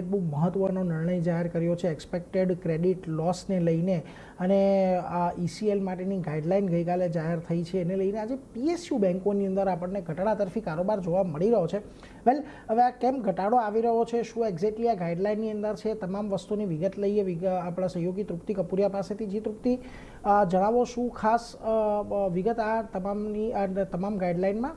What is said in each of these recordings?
એક બહુ મહત્ત્વનો નિર્ણય જાહેર કર્યો છે એક્સપેક્ટેડ ક્રેડિટ લોસને લઈને, અને આ ECL માટેની ગાઈડલાઇન ગઈકાલે જાહેર થઈ છે. એને લઈને આજે PSU બેન્કોની અંદર આપણને ઘટાડા તરફી કારોબાર જોવા મળી રહ્યો છે. વેલ, હવે આ કેમ ઘટાડો આવી રહ્યો છે, શું એક્ઝેક્ટલી આ ગાઈડલાઇનની અંદર છે, તમામ વસ્તુની વિગત લઈએ આપણા સહયોગી તૃપ્તિ કપૂરિયા પાસેથી. જી તૃપ્તિ, જણાવો શું ખાસ વિગત આ તમામ ગાઈડલાઇનમાં?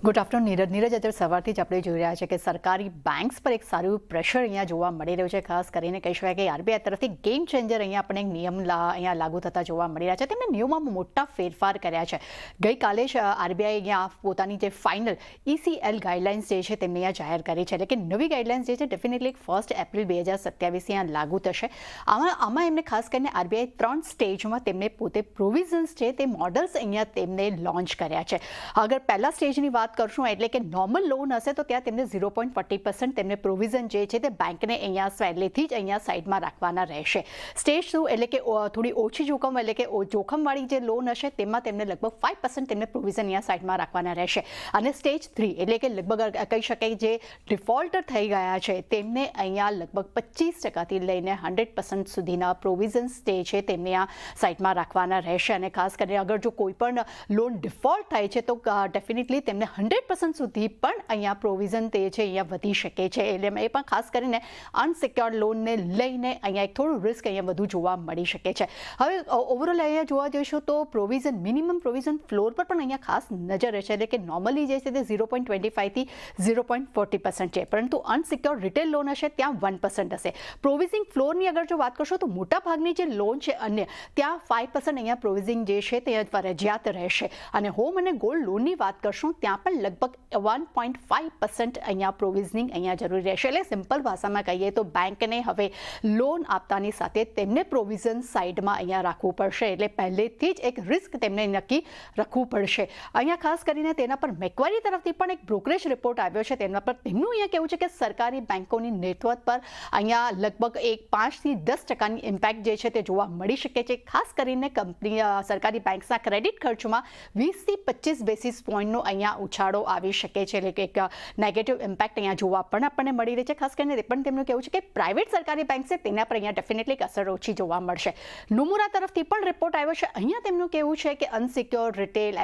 Good afternoon Neeraj. અત્યારે સવારથી જ આપણે જોઈ રહ્યા છે કે સરકારી બેંક્સ પર એક સારું પ્રેશર અહીંયા જોવા મળી રહ્યું છે. ખાસ કરીને કહી શકાય કે RBI તરફથી ગેમ ચેન્જર અહીંયા આપણે એક નિયમ અહીંયા લાગુ થતા જોવા મળી રહ્યા છે. તેમણે નિયમોમાં મોટા ફેરફાર કર્યા છે. ગઈકાલે જ RBI અહીંયા પોતાની જે ફાઇનલ ECL ગાઈડલાઇન્સ જે છે તેમને અહીંયા જાહેર કરી છે. એટલે કે નવી ગાઈડલાઇન્સ જે છે ડેફિનેટલી 1 એપ્રિલ 2027 અહીંયા લાગુ થશે. આમાં એમને ખાસ કરીને RBI 3 સ્ટેજમાં તેમને પોતે પ્રોવિઝન્સ છે તે મોડલ્સ અહીંયા તેમને લોન્ચ કર્યા છે. અગર પહેલા સ્ટેજની વાત કરશું એટલે કે નોર્મલ લોન હશે તો ત્યાં તેમને 0.40% તેમને પ્રોવિઝન જે છે તે બેંકને અહીંયા પહેલેથી જ અહીંયા સાઈડમાં રાખવાના રહેશે. સ્ટેજ 2 એટલે કે થોડી ઓછી જોખમ એટલે કે જોખમવાળી જે લોન હશે તેમાં તેમને લગભગ 5% તેમને પ્રોવિઝન અહીંયા સાઈડમાં રાખવાના રહેશે. અને સ્ટેજ 3 એટલે કે લગભગ કહી શકાય જે ડિફોલ્ટર થઈ ગયા છે તેમને અહીંયા લગભગ 25% લઈને 100% સુધીના પ્રોવિઝન્સ જે છે તેમને આ સાઈડમાં રાખવાના રહેશે. અને ખાસ કરીને અગર જો કોઈ પણ લોન ડિફોલ્ટ થાય છે તો ડેફિનેટલી તેમને 100% સુધી પણ અહીંયા પ્રોવિઝન તે છે અહીંયા વધી શકે છે. એટલે એ પણ ખાસ કરીને અનસિક્યોર્ડ લોનને લઈને અહીંયા એક થોડું રિસ્ક અહીંયા વધુ જોવા મળી શકે છે. હવે ઓવરઓલ અહીંયા જોવા જઈશું તો પ્રોવિઝન મિનિમમ પ્રોવિઝન ફ્લોર પર પણ અહીંયા ખાસ નજર રહેશે. એટલે કે નોર્મલી જે છે તે 0.25 થી 0.40% છે, પરંતુ અનસિક્યોર્ડ રિટેલ લોન હશે ત્યાં 1% હશે. પ્રોવિઝિંગ ફ્લોરની અગર જો વાત કરશો તો મોટાભાગની જે લોન છે અન્ય ત્યાં 5% અહીંયા પ્રોવિઝિંગ જે છે તે ફરજિયાત રહેશે. અને હોમ અને ગોલ્ડ લોનની વાત કરશું ત્યાં પણ લગભગ 1.5% અહીંયા પ્રોવિઝનિંગ અહીંયા જરૂરી રહેશે. એટલે સિમ્પલ ભાષામાં કહીએ તો બેંકને હવે લોન આપતાની સાથે તેમને પ્રોવિઝન સાઈડમાં અહીંયા રાખવું પડશે. એટલે પહેલેથી જ એક રિસ્ક તેમને નક્કી રાખવું પડશે. અહીંયા ખાસ કરીને તેના પર મેક્વારી તરફથી પણ એક બ્રોકરેજ રિપોર્ટ આવ્યો છે. તેના પર તેમનું અહીંયા કહેવું છે કે સરકારી બેંકોની નેટવર્થ પર અહીંયા લગભગ 5 થી 10% ઇમ્પેક્ટ જે છે તે જોવા મળી શકે છે. ખાસ કરીને સરકારી બેંક્સના ક્રેડિટ ખર્ચમાં 20 થી 25 બેસિસ પોઈન્ટનો અહીંયા ઉછાળો આવી શકે છે. એટલે કે એક નેગેટિવ ઇમ્પેક્ટ અહીંયા જોવા પણ આપણને મળી રહી છે. ખાસ કરીને તે પણ તેમનું કહેવું છે કે પ્રાઇવેટ સરકારી બેંક છે તેના પર અહીંયા ડેફિનેટલી અસર ઓછી જોવા મળશે. નોમુરા તરફથી પણ રિપોર્ટ આવ્યો છે. અહીંયા તેમનું કહેવું છે કે અનસિક્યોર રિટેલ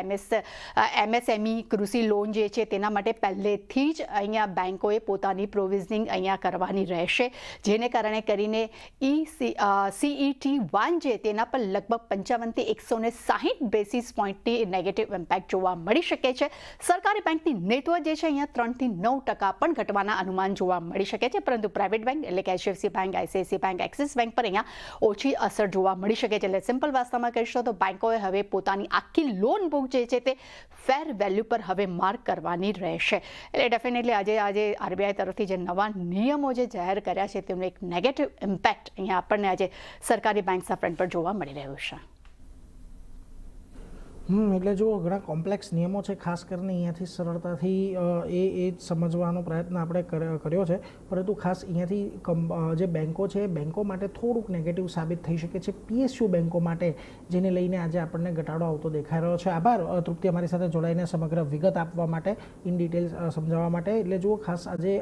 MSME કૃષિ લોન જે છે તેના માટે પહેલેથી જ અહીંયા બેંકોએ પોતાની પ્રોવિઝનિંગ અહીંયા કરવાની રહેશે. જેને કારણે કરીને CET1 જે તેના પર લગભગ 55 થી 160 બેસિસ પોઈન્ટની નેગેટિવ ઇમ્પેક્ટ જોવા મળી શકે છે. સરકારી બેંકની નેટવર્થ જે છે અહીંયા 3 થી 9% પણ ઘટવાના અનુમાન જોવા મળી શકે છે. પરંતુ પ્રાઇવેટ બેંક એટલે કે HDFC bank, ICICI bank, axis bank પર અહીંયા ઓછી અસર જોવા મળી શકે છે. એટલે સિમ્પલ ભાષામાં કહીશું તો બેંકોએ હવે પોતાની આખી લોન બુક જે છે તે ફેર વેલ્યુ પર હવે માર્ક કરવાની રહેશે. એટલે ડેફિનેટલી આજે RBI તરફથી જે નવા નિયમો જે જાહેર કર્યા છે તેમનો એક નેગેટિવ ઇમ્પેક્ટ અહીંયા આપણને આજે સરકારી બેંક્સના ફ્રન્ટ પર જોવા મળી રહ્યું છે. એટલે જો ઘણા કોમ્પ્લેક્સ નિયમો છે, ખાસ કરીને અહીંયાથી સરળતાથી એ જ સમજવાનો પ્રયત્ન આપણે કર્યો છે. પરંતુ ખાસ અહીંયાથી જે બેન્કો છે એ બેન્કો માટે થોડુંક નેગેટિવ સાબિત થઈ શકે છે PSU બેન્કો માટે, જેને લઈને આજે આપણને ઘટાડો આવતો દેખાઈ રહ્યો છે. આભાર તૃપ્તિ અમારી સાથે જોડાઈને સમગ્ર વિગત આપવા માટે, ઇન ડિટેલ સમજાવવા માટે. એટલે જુઓ ખાસ આજે